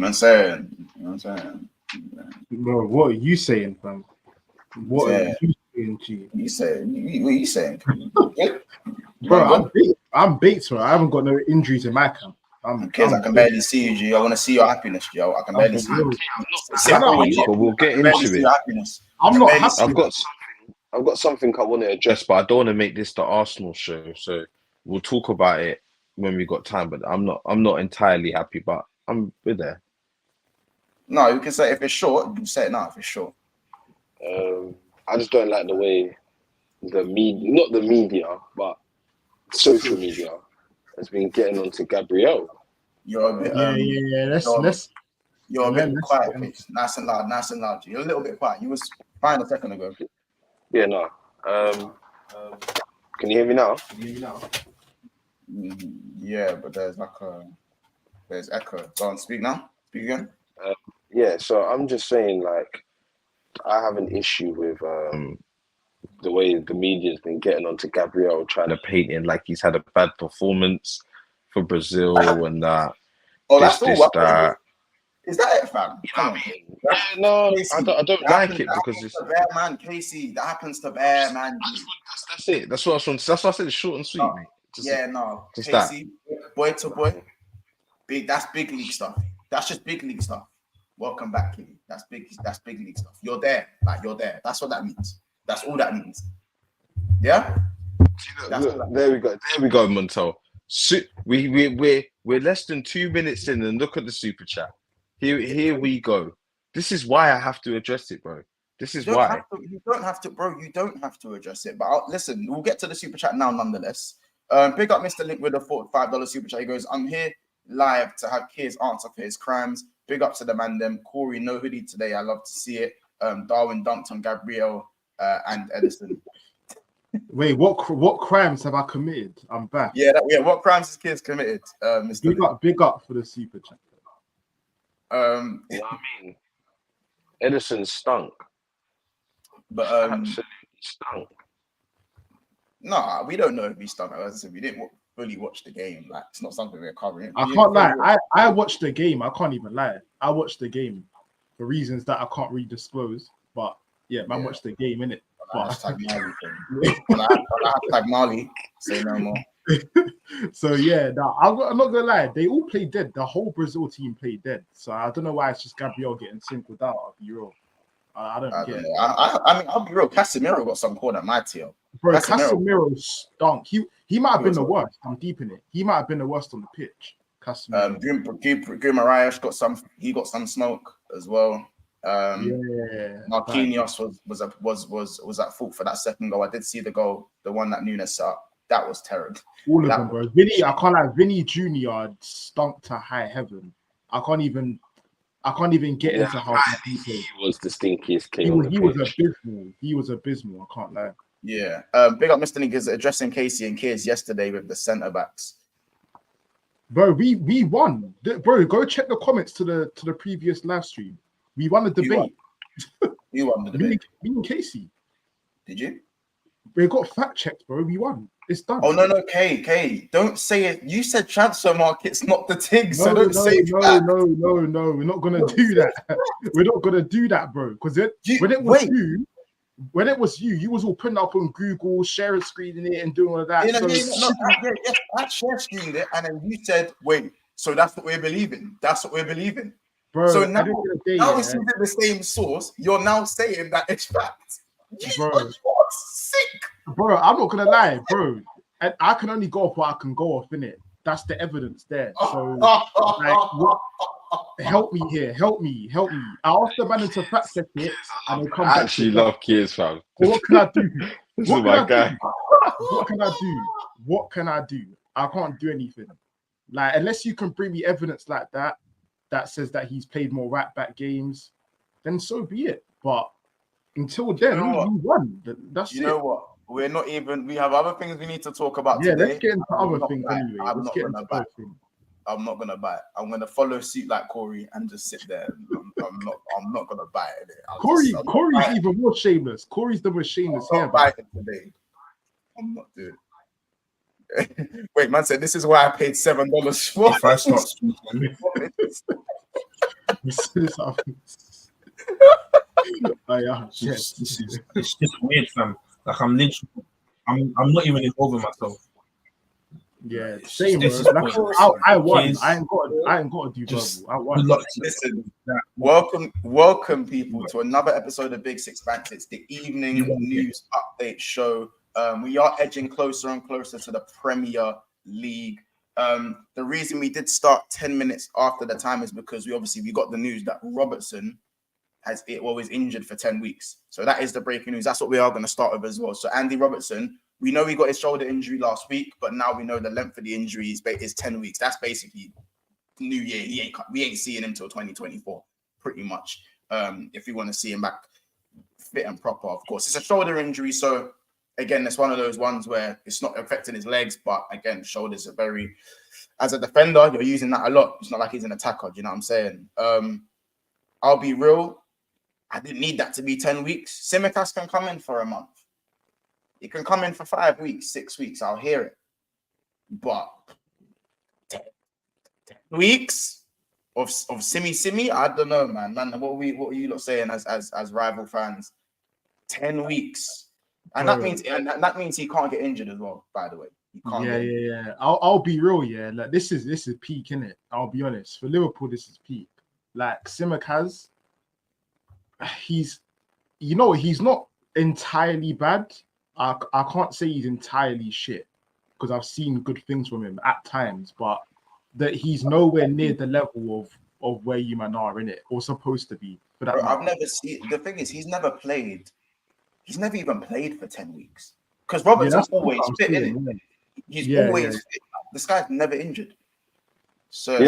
I'm saying. You know what I'm saying? Bro, what are you saying, fam? What are you saying, G? What are you saying? Bro, I'm baked, bro. I haven't got no injuries in my camp. I can barely see you, G. I want to see your happiness, Joe. I can barely see you. But we'll get into it. I'm not happy. I've got something I want to address, but I don't want to make this the Arsenal show. So we'll talk about it when we got time. But I'm not entirely happy, but we're there. No, you can say if it's short, you can say it now if it's short. I just don't like the way the media, not the media, but social media has been getting onto Gabriel. You're a bit, You're a bit quiet, please. Nice and loud. You're a little bit quiet. You was fine a second ago. Yeah, no. Can you hear me now? Yeah, but there's echo. Go on, speak now. Speak again. Yeah, so I'm just saying, like, I have an issue with the way the media's been getting onto Gabriel, trying to paint him like he's had a bad performance for Brazil and that. That's all. That. Is that it, fam? You know what I mean? No, I don't like it because it's bear man, Casey. That happens to bear man. That's it. That's what I said. It's short and sweet, mate. Just Casey, that. Boy to boy. That's big league stuff. That's just big league stuff. Welcome back, Kitty. That's big league stuff. You're there. Like you're there. That's what that means. That's all that means. Yeah? Look, there we go. There we go, Montel. We're less than 2 minutes in and look at the super chat. Here we go. This is why I have to address it, bro. This is why. You don't have to, bro. You don't have to address it. But listen, we'll get to the super chat now nonetheless. Pick up Mr. Link with a $45 super chat. He goes, I'm here live to have Kids answer for his crimes. Big up to the man them. Corey, no hoodie today. I love to see it. Darwin dunked on Gabriel and Edison. Wait, what crimes have I committed? I'm back. Yeah, what crimes has Kids committed? Mr. Big up for the super chat. You know what I mean? Edison stunk. But absolutely stunk. No, we don't know if he stunk. As I said, we didn't fully watch the game. Like it's not something we're covering. I can't lie. I watched the game. I can't even lie. I watched the game for reasons that I can't really disclose. But yeah, man, watched the game, innit? Hashtag Marley. Hashtag Marley. Say no more. So yeah, I'm not gonna lie. They all played dead. The whole Brazil team played dead. So I don't know why it's just Gabriel getting singled out. I'll be real. I don't get it. I mean, I'll be real. Casemiro got some called at my tail. Bro, Casemiro stunk. He might have been the worst. I'm deep in it. He might have been the worst on the pitch. Casemiro. Guimaraes got some. He got some smoke as well. Marquinhos was at fault for that second goal. I did see the goal, the one that Nunes set up. That was terrible. All of them, bro. Vinny, I can't like Vinny Jr. stunk to high heaven. I can't even get into how he was the stinkiest king. He was abysmal. I can't lie. Yeah. Big up Mr. Link is addressing Casey and Kiers yesterday with the centre backs. Bro, we won. Bro, go check the comments to the previous live stream. We won the debate. You won the debate. Me and Casey. Did you? We got fact checked, bro. We won. It's done. Oh no, K. Don't say it. You said transfer market's not the thing, so don't say that. No. We're not gonna do that. We're not gonna do that, bro. Because when it was you, you was all putting up on Google, sharing screening it, and doing all of that. I share screened it, and then you said, "Wait, so that's what we're believing? That's what we're believing." Bro, so now it's using the same source. You're now saying that it's fact. Bro, you are sick. Bro, I'm not gonna lie, bro. And I can only go off what I can go off, innit? That's the evidence there. So, help me here. Help me. I asked the man to fact check it, and they come back. I actually love Kiers, fam. What can I do? This is my guy. What can I do? I can't do anything. Like, unless you can bring me evidence like that says that he's played more right back games, then so be it. But until then, we won. That's it. You know what? We're not even. We have other things we need to talk about today. Yeah, let's get into other things anyway. I'm not gonna buy it. I'm gonna follow suit like Corey and just sit there. I'm not gonna buy it. Corey's even more shameless. Corey's the most shameless here. Buy it today. I'm not doing it. Wait, man said this is why I paid $7 for. If I start speaking, It's just weird, fam. Like I'm not even involved with myself. Yeah, It's same, just, bro. this is pointless. I won. Kids, I ain't got to do just verbal. I won. good luck to Listen, welcome people to another episode of Big Six Banks. It's the evening news update show. We are edging closer and closer to the Premier League. The reason we did start 10 minutes after the time is because we got the news that Robertson is injured for 10 weeks. So that is the breaking news. That's what we are going to start with as well. So Andy Robertson, we know he got his shoulder injury last week, but now we know the length of the injury is 10 weeks. That's basically New Year. We ain't seeing him till 2024, pretty much. If we want to see him back fit and proper, of course. It's a shoulder injury, so again, it's one of those ones where it's not affecting his legs, but again, shoulders are very. As a defender, you're using that a lot. It's not like he's an attacker. Do you know what I'm saying? I'll be real. I didn't need that to be 10 weeks. Tsimikas can come in for a month. He can come in for 5 weeks, 6 weeks. I'll hear it. But 10 weeks of Simi, I don't know, man. What are you lot saying as rival fans? 10 weeks. And that means he can't get injured as well, by the way. He can't Yeah. I'll be real, yeah. Like this is peak, innit? I'll be honest. For Liverpool, this is peak. Like Tsimikas, he's not entirely bad. I can't say he's entirely shit because I've seen good things from him at times, but that he's nowhere near the level of where you man are in it or supposed to be. For that, I've never seen. The thing is, he's never played. He's never even played for 10 weeks because Robertson's always fit. He's always fit. This guy's never injured. So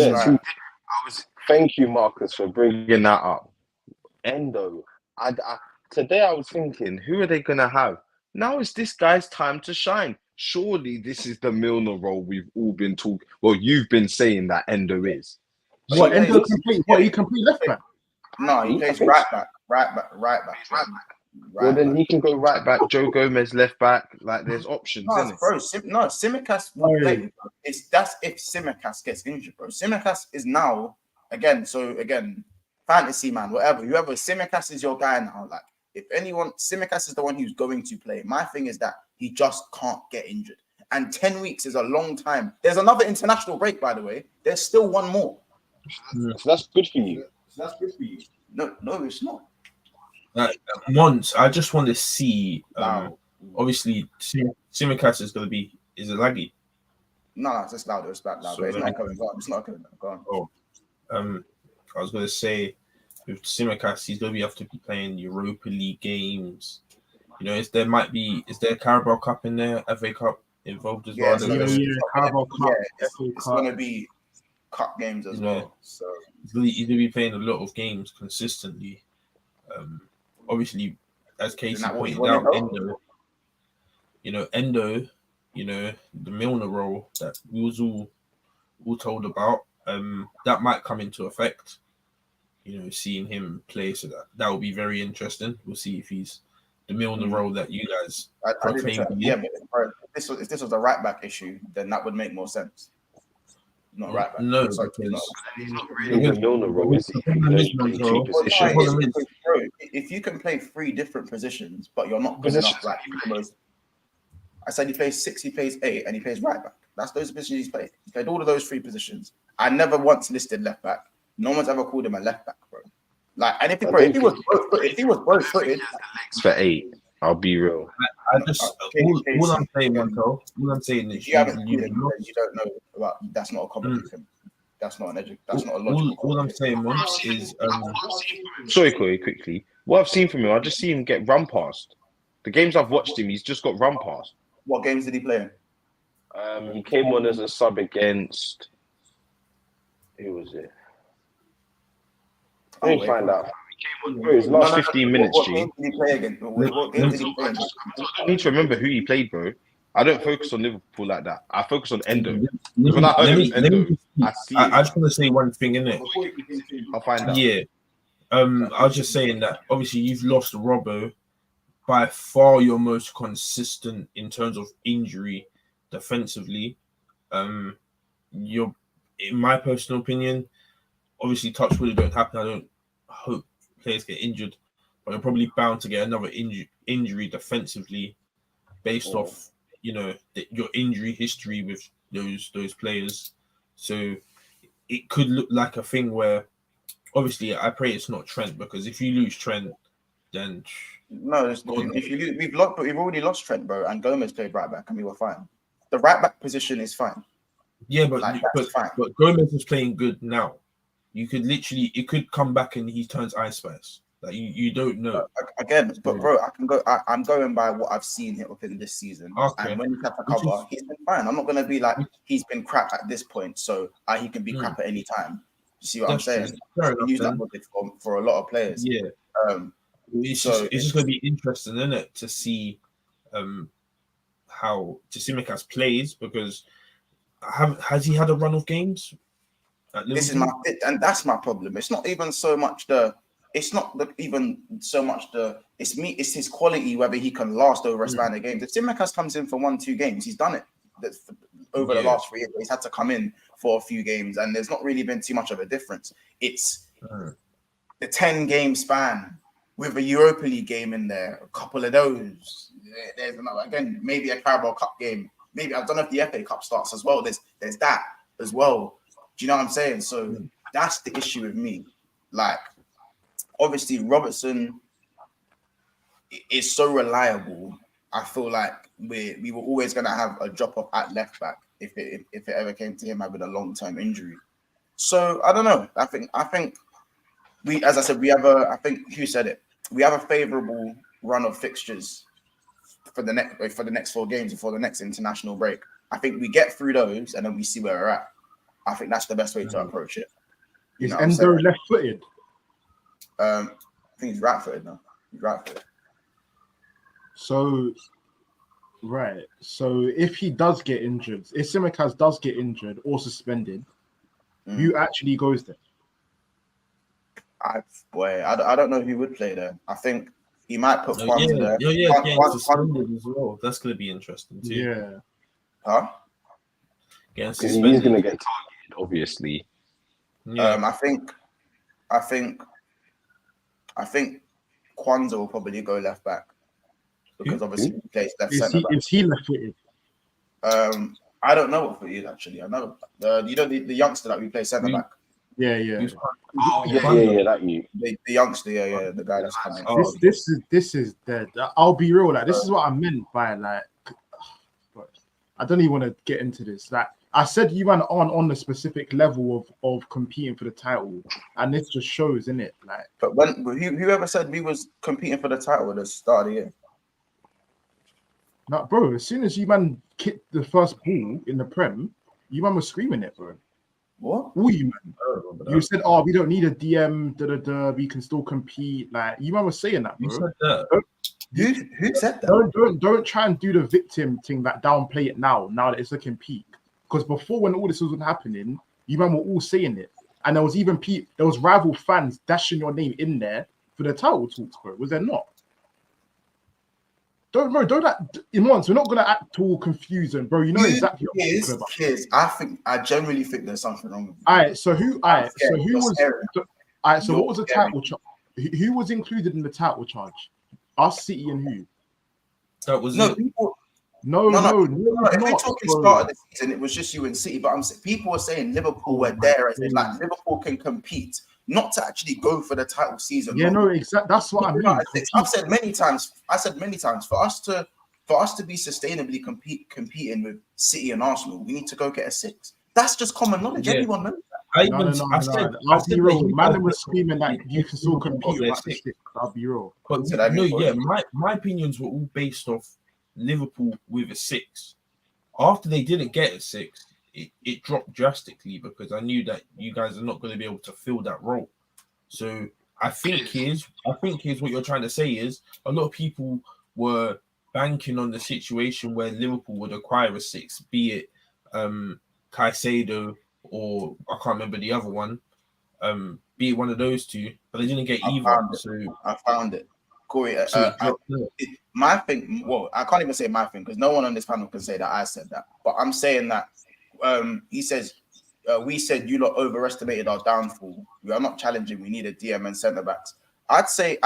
thank you, Marcus, for bringing that up. Endo. Today I was thinking, who are they gonna have? Now is this guy's time to shine. Surely this is the Milner role we've all been talking. Well, you've been saying that Endo is. What Endo can play? What he can play left back? No, he plays right back. Well, then he can go right back. Joe Gomez left back. Like there's options, isn't it? Bro, Tsimikas will play. That's if Tsimikas gets injured, bro. Tsimikas is now again. Fantasy man, whatever. Whoever Tsimikas is your guy now. Like if anyone, Tsimikas is the one who's going to play. My thing is that he just can't get injured, and 10 weeks is a long time. There's another international break, by the way. There's still one more. So that's good for you. No, it's not. Once I just want to see. Obviously, Tsimikas is a laggy. No, it's just louder. It's back loud. So, it's not coming. It's not coming. Go on. Oh, I was going to say with Tsimikas, he's going to have to be playing Europa League games. You know, is there Carabao Cup in there, FA Cup involved as well? Carabao Cup. It's going to be cup games as well. So he's going to be playing a lot of games consistently. Obviously, as Casey pointed out, Endo, the Milner role that we was all told about, that might come into effect. Seeing him play, so that will be very interesting. We'll see if he's the Milner role that you guys proclaim. But if this was a right back issue, then that would make more sense. Not right back. No, because he's not really the Milner role, is he? If you can play 3 different positions, but you're not good enough, like I said, he plays 6, he plays 8, and he plays right back. That's those positions he's played. He played all of those 3 positions. I never once listed left back. No one's ever called him a left back, bro. Like, and if he was both footed, for 8, I'll be real. All I'm saying, Montel, is you don't know about. That's not a comedy thing. That's not that's not a logical. All I'm saying, Mons, is sorry, Corey, quickly. What I've seen from him, I just see him get run past. The games I've watched him, he's just got run past. What games did he play in? He came on as a sub against. Who was it? Let me find out. His last 15 minutes, G. What game did he play again? What game did he play? I need to remember who he played, bro. I don't focus on Liverpool like that. I focus on Endo. I just want to say one thing, innit? I'll find out. Yeah. I was just saying that obviously you've lost Robbo, by far your most consistent in terms of injury defensively. You're, in my personal opinion, obviously touch wood, it don't happen. I don't hope players get injured, but they're probably bound to get another injury defensively based off, your injury history with those players. So it could look like a thing where, obviously, I pray it's not Trent, because if you lose Trent, then no, if you lose, we've already lost Trent, bro, and Gomez played right back, and we were fine. The right back position is fine. Yeah, but fine. But Gomez is playing good now. You could literally, it could come back and he turns Ice Spice. Like you don't know. Again, but bro, I'm going by what I've seen here within this season. Okay. And when he's had to cover, he's been fine. I'm not gonna be like he's been crap at this point, so he can be crap at any time. You see what I'm saying? We use that logic for a lot of players. Yeah. It's just gonna be interesting, isn't it, to see how Tsimikas plays, because has he had a run of games? This is that's my problem. It's not even so much it's his quality, whether he can last over a span of games. If Tsimikas comes in for 1-2 games, he's done it. Over the last 3 years, he's had to come in for a few games, and there's not really been too much of a difference. It's the 10-game span with a Europa League game in there, a couple of those. There's another, again, maybe a Carabao Cup game. Maybe I don't know if the FA Cup starts as well. There's that as well. Do you know what I'm saying? So that's the issue with me. Like, obviously, Robertson is so reliable. I feel like we were always going to have a drop off at left back if it ever came to him having a long-term injury. So I don't know. I think we, as I said, I think Hugh said it. We have a favourable run of fixtures for the next 4 games before the next international break. I think we get through those and then we see where we're at. I think that's the best way to approach it. Is Endo left-footed? I think he's right-footed now. He's right-footed. So if he does get injured, if Tsimikas does get injured or suspended, who actually goes there? I don't know who would play there. I think he might put Kwanzaa there. Getting suspended as well. That's going to be interesting too. Yeah. Huh? He's going to get targeted, obviously. Yeah. I think Kwanzaa will probably go left back because obviously he plays left centre back. Is he left-footed? I don't know what foot he is actually. I know the youngster that we play centre back. Yeah. That you. The youngster, the guy that's coming. This is dead. I'll be real. Like, this is what I meant by like. I don't even want to get into this. Like I said, you man aren't on the specific level of competing for the title, and this just shows, innit? Like, but whoever said we was competing for the title at the start of the year? Nah, bro. As soon as you man kicked the first ball in the Prem, you man was screaming it, bro. What? All you man. You said, "Oh, we don't need a DM. We can still compete." Like you man was saying that, bro. You said that. Who said that? Don't try and do the victim thing, that downplay it now that it's looking peak. Because before, when all this was happening, you man were all saying it, and there was rival fans dashing your name in there for the title talks, bro. Was there not? Don't act in once. We're not gonna act all confusing, bro. You know exactly what I'm talking about. I generally think there's something wrong with you. All right, so who what was the title charge? Who was included in the title charge? Us, City, and who? That was people. No. If we're talking start of the season, it was just you and City. But people were saying Liverpool were there, as in like Liverpool can compete, not to actually go for the title season. Yeah, no, exactly. That's what I mean. I've said many times. For us to be sustainably competing with City and Arsenal, we need to go get a 6. That's just common knowledge. Yeah. Everyone knows that. I'll be real. Man was screaming like you can still compete with 6. I'll be real. But my opinions were all based off Liverpool with a 6. After they didn't get a 6, it dropped drastically because I knew that you guys are not going to be able to fill that role. So I think here's what you're trying to say is a lot of people were banking on the situation where Liverpool would acquire a 6, be it Caicedo or I can't remember the other one, be it one of those two, but they didn't get either. I found it. Corey, my thing, well, I can't even say my thing because no one on this panel can say that I said that. But I'm saying that he says we said you lot overestimated our downfall. We are not challenging. We need a DM and centre backs. I'd say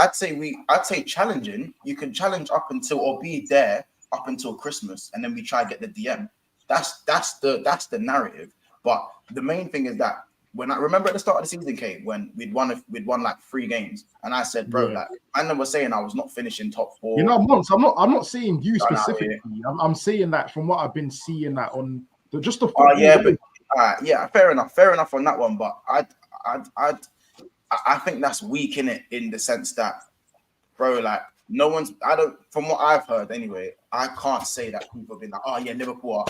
challenging. You can challenge up until or be there up until Christmas, and then we try to get the DM. That's the narrative. But the main thing is that when I remember at the start of the season, Kate, when we'd won like 3 games, and I said, bro, like I was saying I was not finishing top 4. You know, Monks, I'm not saying you specifically. I'm saying that from what I've been seeing that on just the football. Fair enough on that one. But I think that's weak in it, in the sense that, bro, like from what I've heard anyway, I can't say that people have been like, oh yeah, Liverpool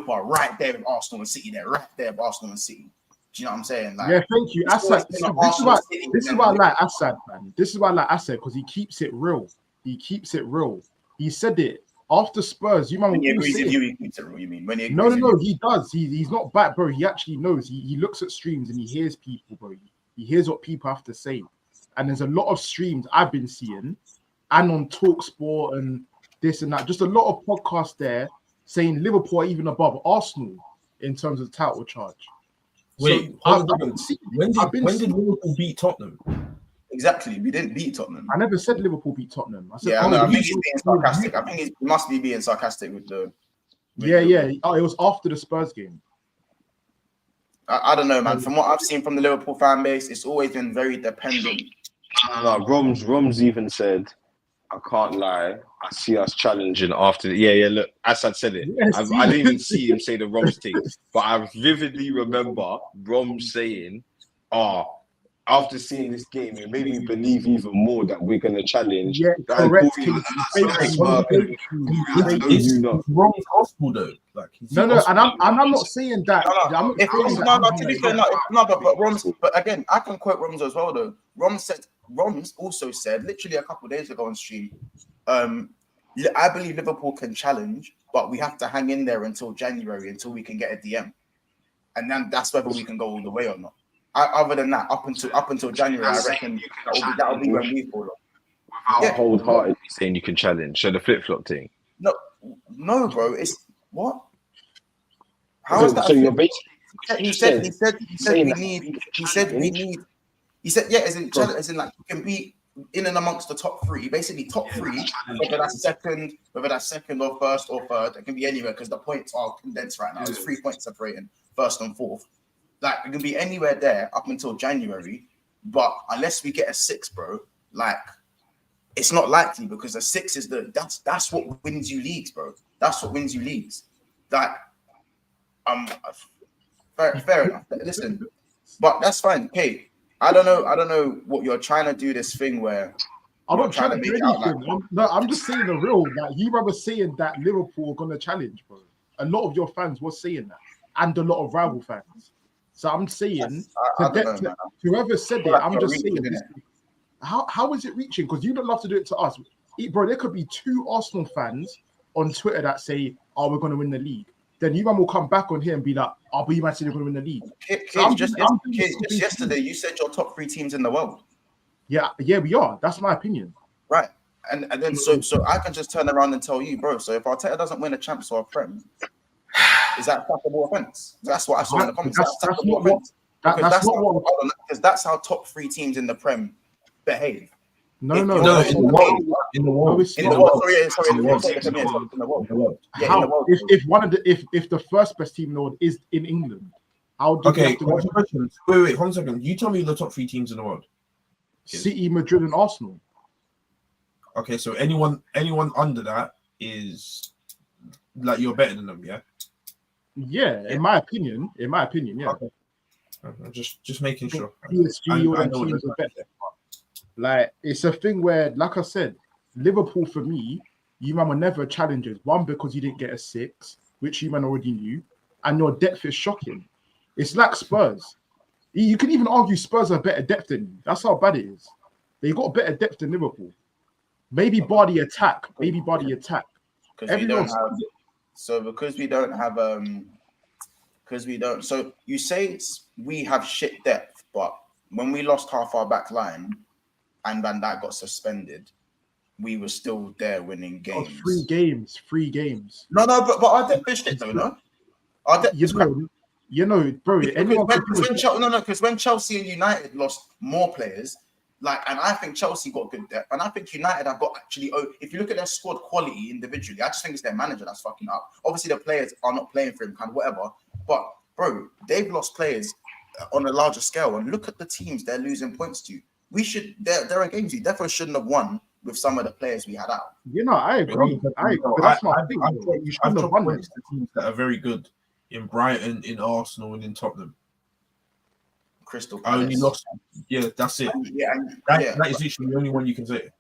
are right there with Arsenal and City. They're right there with Arsenal and City. Do you know what I'm saying? Like, yeah, thank you. Assad. This is why I like Assad, man. This is why I like Assad, because he keeps it real. He keeps it real. He said it after Spurs. When he agrees with you, he keeps it real. You mean when he agrees? No, he does. He's not bad, bro. He actually knows. He looks at streams and he hears people, bro. He hears what people have to say. And there's a lot of streams I've been seeing, and on TalkSport and this and that. Just a lot of podcasts there saying Liverpool are even above Arsenal in terms of title charge. Wait, so when did Liverpool beat Tottenham? Exactly, we didn't beat Tottenham. I never said Liverpool beat Tottenham. I said, I think he's being sarcastic. I think he must be being sarcastic with the. Oh, it was after the Spurs game. I don't know, man. From what I've seen from the Liverpool fan base, it's always been very dependent. No, Roms even said, I can't lie, I see us challenging after look, Assad said it. Yes, I didn't even see him say the Roms thing, but I vividly remember Roms saying, after seeing this game, it made me believe even more that we're going to challenge. Yeah, correct. Roms gospel though. Like, no, and I'm not saying that. But Roms. But again, I can quote Roms as well though. Roms also said literally a couple of days ago on stream, I believe Liverpool can challenge, but we have to hang in there until January, until we can get a DM, and then that's whether we can go all the way or not. Other than that, up until January, I reckon that'll be when we fall off. Without wholeheartedly saying you can challenge. So the flip-flop thing. No, bro. It's what? How is that? So you're basically. He said we need. He said as in like you can be in and amongst the top 3. Basically, top 3, whether that's second or first or third, it can be anywhere because the points are condensed right now. There's 3 points separating first and fourth. Like it can be anywhere there up until January, but unless we get a 6, bro, like it's not likely because a 6 is that's what wins you leagues, bro. That's what wins you leagues. Like, fair enough. Listen, but that's fine. Hey, I don't know what you're trying to do. This thing where I'm not trying to do anything. I'm just saying the real. Like you were saying that Liverpool are gonna challenge, bro. A lot of your fans were saying that, and a lot of rival fans. So I'm saying whoever said it, I'm just saying this, how is it reaching? Because you don't love to do it to us. Bro, there could be 2 Arsenal fans on Twitter that say, we're going to win the league. Then you man will come back on here and be like, but you might say you're going to win the league. Just yesterday, you said your top 3 teams in the world. Yeah, we are. That's my opinion. Right. And then so I can just turn around and tell you, bro, so if Arteta doesn't win a Champs or a Prem, is that a tackable offense? That's what I saw in the comments. Because that's how top 3 teams in the Prem behave. No. In the world. How? If the first best team in the world is in England, how do okay? Wait, 1 second. You tell me the top 3 teams in the world. City, Madrid, and Arsenal. Okay, so anyone under that is like you're better than them, yeah. Yeah, in my opinion, yeah. Okay. Just making sure. PSG or teams are better. Like it's a thing where, like I said, Liverpool for me, you man were never challengers. 1, because you didn't get a 6, which you man already knew, and your depth is shocking. It's like Spurs. You can even argue Spurs are better depth than you. That's how bad it is. They got better depth than Liverpool. Maybe body attack. So you say we have shit depth, but when we lost half our back line and Van Dijk got suspended, we were still there winning games. 3 games. No, but our depth is shit though, no? Our depth is crap. You know, bro. Because when Chelsea and United lost more players, and I think Chelsea got good depth, and I think United have got actually. If you look at their squad quality individually, I just think it's their manager that's fucking up. Obviously, the players are not playing for him, kind of whatever. But bro, they've lost players on a larger scale, and look at the teams they're losing points to. We should. There are games we definitely shouldn't have won with some of the players we had out. You know, I agree. But that's my thing. You shouldn't have won with the teams that are very good in Brighton, in Arsenal, and in Tottenham. Crystal I only Palace. lost. Yeah, that's it. That is literally the only one you can say.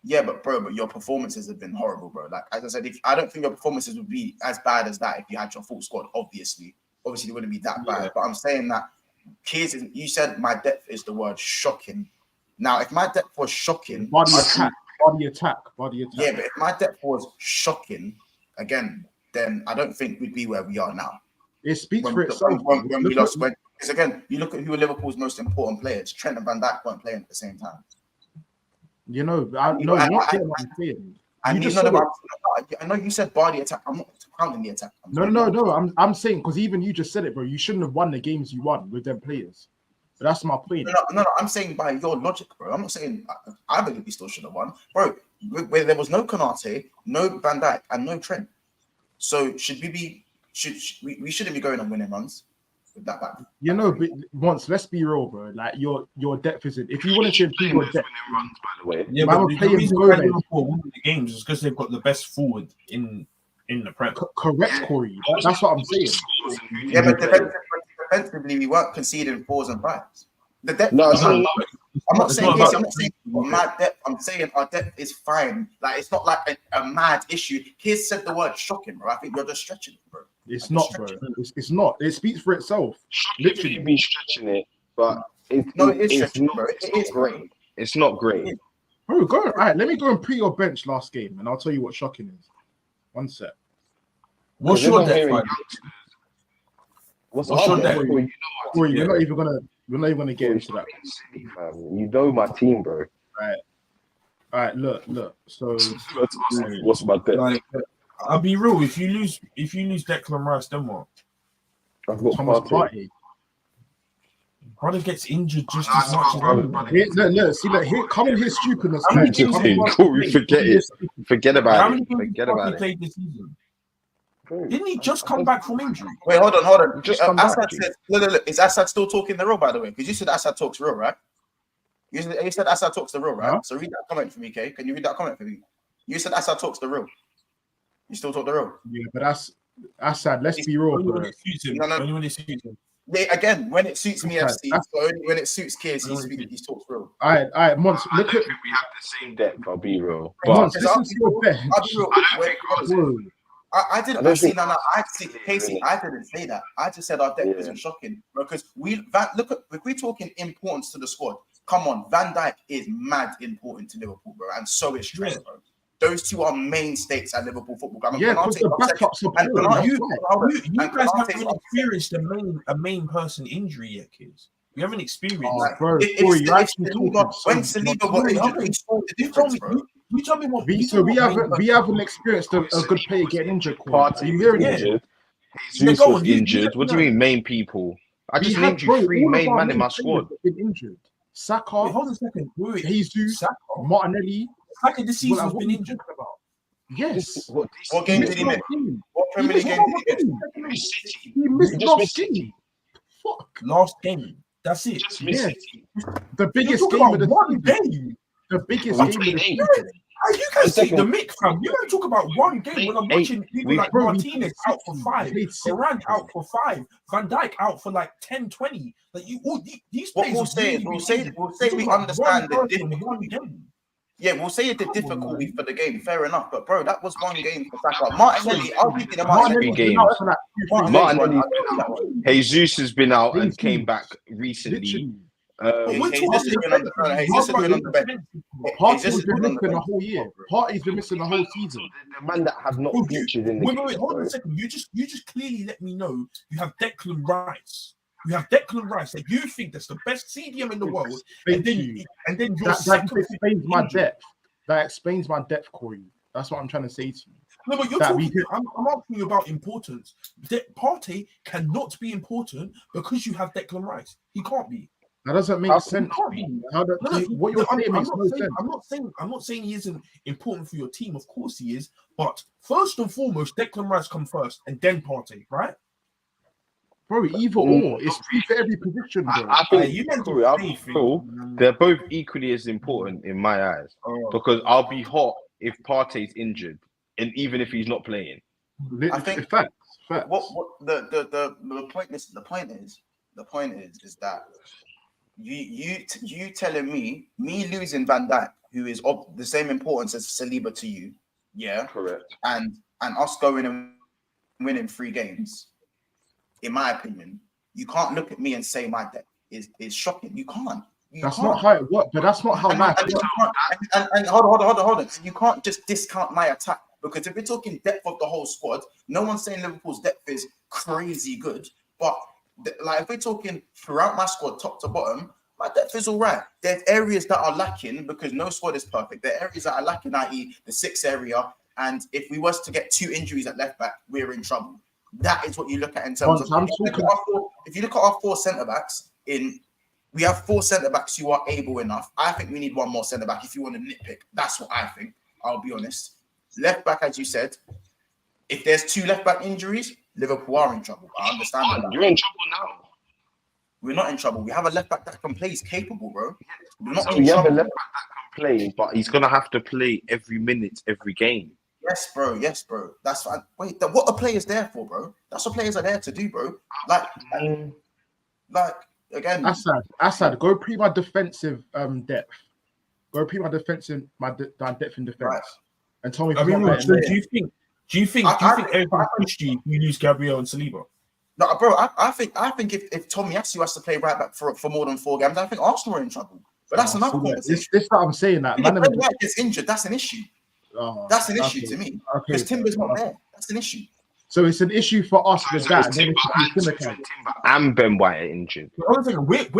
Yeah, but your performances have been horrible, bro. Like as I said, I don't think your performances would be as bad as that if you had your full squad. Obviously, it wouldn't be that bad. But I'm saying that you said my depth is the word shocking. Now, if my depth was shocking, body attack. Yeah, but if my depth was shocking again, then I don't think we'd be where we are now. It speaks for itself. When we lost, because again, you look at who are Liverpool's most important players. Trent and Van Dijk weren't playing at the same time. You know, I know you're not getting what I'm saying. I know you said body attack. I'm not counting the attack. No. I'm saying because even you just said it, bro. You shouldn't have won the games you won with them players. But that's my point. No. I'm saying by your logic, bro. I'm not saying I believe we still should have won, bro. Where there was no Konate, no Van Dijk, and no Trent. So should we be? We shouldn't be going on winning runs with that back. You know, but let's be real, bro. Like your depth isn't. If you wanted to improve your depth, runs, by the way. Yeah, but the reason why Liverpool won the games is because they've got the best forward in the Prem. Correct, Corey. That's what I'm saying. Yeah, but defensively, we weren't conceding 4s and 5s. The depth. I'm not saying mad depth. I'm saying our depth is fine. Like it's not like a mad issue. Kids said the word shocking, bro. I think you're just stretching it, bro. It's not, bro. It's not. It speaks for itself. Literally, be stretching it, but it's not great. It's not great. Bro, go. All right, let me go and pre your bench last game, and I'll tell you what shocking is. One sec. What's your depth? What's your depth? Corey, we're not even gonna get into that. You know my team, bro. All right. Look. So what's my depth? Like, I'll be real. If you lose Declan Rice, then what? I've got Thomas Partey. Brother gets injured just as much as look, here, come in here stupidness. Corey, forget it. Forget about How it. many games Forget about it. played this season? Didn't he just come back from injury? Wait, hold on. Just come back. Assad said, look. Is Assad still talking the real, by the way? Because you said Assad talks real, right? You said Assad talks the real, right? Huh? So read that comment for me, Kay. Can you read that comment for me? You said Assad talks the real. You still talk the real? Yeah, but that's Assad. Let's be real, bro. Only when it suits him. Again, when it suits me, FC. That's... So only when it suits Kiers, he talks real. All right, Mons. I don't think we have the same depth. I'll be real. Mons, this is your bench. I didn't say Casey. I didn't say that. I just said our depth isn't shocking because if we're talking importance to the squad. Come on, Van Dijk is mad important to Liverpool, bro, and so is Trent, bro. Those two are mainstays at Liverpool Football Club. Yeah, because the backup support. You guys haven't experienced a main person injury yet, kids. You haven't experienced. Bro, when Saliba got injured, he scored the difference, bro. You tell me what. So we haven't experienced a good player getting injured. Partey injured. Jesus was injured. What do you mean, main people? I just named you 3 main men in my squad. Been injured. Saka. Wait, hold on a second. Wait. Jesus. Saka. Martinelli. Saka this season has been injured. Yes. What game did he miss? What Premier League game did he miss? He missed last game. Fuck. Last game. That's it. Yeah. The biggest game of the season. The biggest game of the season. You can see the mic, fam. You don't talk about one game when I'm watching people like Martinez out for 5, Varane out for 5, Van Dijk out for like 10, 20. Like these players. We'll say we understand the difficulty. Yeah, we'll say the difficulty for the game. Fair enough, but bro, that was one game for Saka. Martinelli, I'll give you the Martinelli. Jesus has been out and came back recently. Partey's been missing the whole year. Partey's been missing the whole season. The man that have not featured in the game. Wait, hold on a second. You just clearly let me know you have Declan Rice. You have Declan Rice that you think that's the best CDM in the world, and then your that explains my depth. That explains my depth, Corey. That's what I'm trying to say to you. No, but you're that talking. I'm asking you about importance. Partey cannot be important because you have Declan Rice. He can't be. That doesn't make sense. What you're saying makes no sense. I'm not saying he isn't important for your team. Of course he is. But first and foremost, Declan Rice come first, and then Partey, right? Bro, either or. It's free for every position, bro. I think they're both equally as important in my eyes. Because I'll be hot if Partey's injured, and even if he's not playing. I think facts. What the point is that you telling me losing Van Dijk, who is of the same importance as Saliba to you, yeah, correct, and us going and winning 3 games. In my opinion, you can't look at me and say my depth is shocking. You can't. That's not how it works, but that's not how life works. And hold on. And you can't just discount my attack, because if we're talking depth of the whole squad, no one's saying Liverpool's depth is crazy good. But like if we're talking throughout my squad, top to bottom, my depth is all right. There's areas that are lacking because no squad is perfect. There are areas that are lacking, i.e. the 6th area. And if we was to get 2 injuries at left back, we're in trouble. That is what you look at in terms of. If you look at our 4 centre backs, we have 4 centre backs who are able enough. I think we need 1 more centre back if you want to nitpick. That's what I think. I'll be honest. Left back, as you said, if there's 2 left back injuries, Liverpool are in trouble. I understand that. You're in trouble now. We're not in trouble. We have a left back that can play. He's capable, bro. We're not So in you have trouble. a left back that can play, but he's gonna have to play every minute, every game. Yes, bro. That's fine. Wait, what are players there for, bro? That's what players are there to do, bro. Like again. Assad, go pre my defensive depth. Go pre my defensive depth in defense, right. And tell me. Do you think everything pushed you? You lose Gabriel and Saliba? No, bro. I think if Tomiyasu has to play right back for more than 4 games, I think Arsenal are in trouble. But that's another conversation. This what I'm saying. That man gets injured. That's an issue. That's an issue to me. Because Timber's not there. That's an issue. So it's an issue for us with that. Timber and Ben White are injured. We're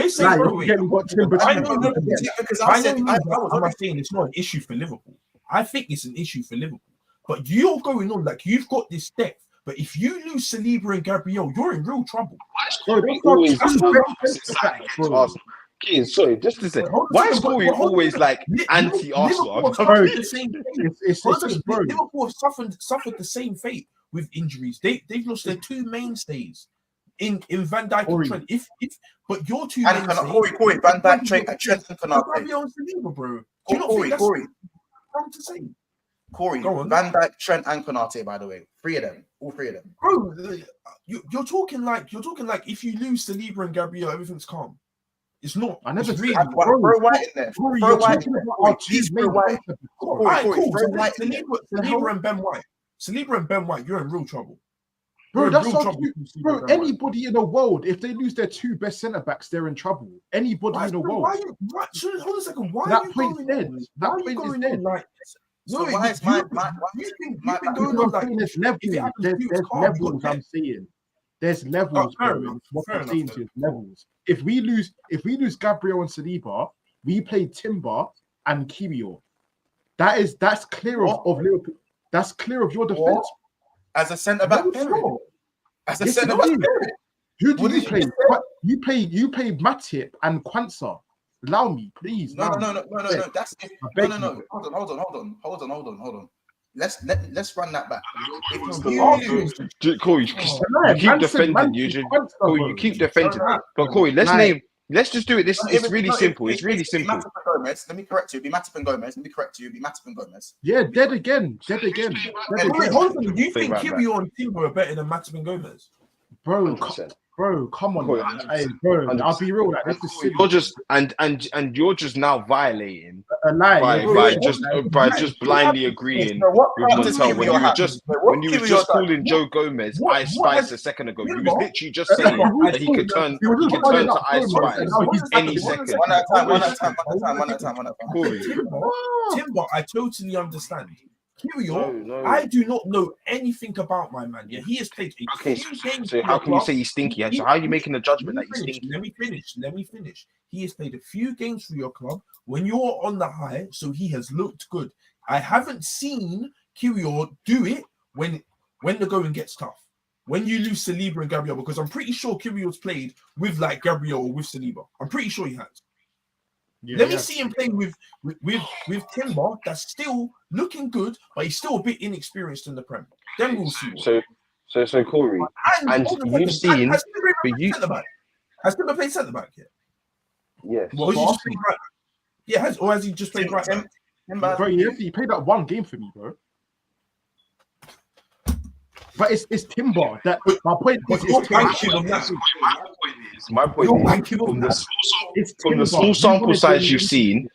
saying I'm saying it's not an issue for Liverpool. I think it's an issue for Liverpool. But you're going on like you've got this depth. But if you lose Saliba and Gabriel, you're in real trouble. Sorry, just to say, why is Corey always like anti-Arsenal? Liverpool have suffered the same fate with injuries. They've lost their 2 mainstays in Van Dijk and Trent. But your 2 mainstays, Corey, Van Dijk, Trent and Konate. Gabriel and Saliba, bro. Do you not think that's wrong to say? Corey, Van Dijk, Trent, and Konate, by the way, 3 of them, all 3 of them. Bro, you're talking like if you lose Saliba and Gabriel, everything's calm. It's not. I never really. Throw White in there. Throw White in there. Saliba and Ben White. Saliba and Ben White, you're in real trouble. Bro, that's not bro. Anybody in the world, if they lose their 2 best centre backs, they're in trouble. Anybody in the world. Hold a second. Why that are you point going dead? on? That point is dead. No, There's levels. I'm saying there's levels. Levels. If we lose Gabriel and Saliba, we play Timber and Kiwior. That's clear of Liverpool. That's clear of your defense. As a centre back, as a centre back. Who do you play? You play Matip and Kwanzaa. Allow me, please. No. That's no. Hold on. Let's run that back. Corey, you keep defending. You keep defending. But Corey, let's just do it. It's really simple. It's really simple. Let me correct you. It'll be Matip and Gomez. Yeah, dead again. Hold on. Do you think Kiwior and Timber are better than Matip and Gomez? Bro, come on, man. Hey, bro, I'll be real. Like, you're just you're just now violating a lie by just blindly agreeing with Montel when you were just calling Joe Gomez Ice Spice a second ago. You was literally just saying that he could turn to Ice Spice any second. One at a time. Corey. Timber, I totally understand. Kiwior, I do not know anything about my man. Yeah, he has played a few games. So how can you say he's stinky? So how are you making the judgment that he's stinky? Let me finish. He has played a few games for your club when you're on the high, so he has looked good. I haven't seen Kiwior do it when the going gets tough. When you lose Saliba and Gabriel, because I'm pretty sure Kyrgios played with like Gabriel or with Saliba. I'm pretty sure he has. Yeah, Let me see him play with Timber. That's still looking good, but he's still a bit inexperienced in the Prem. Then we'll see. So Corey, and you've seen, has but you Timber played centre back yet? yes. Or has he just played right? Yeah, has he just played right back? Bro, he played that one game for me, bro. But it's Timber. That my point is My point is from the small sample size you've seen,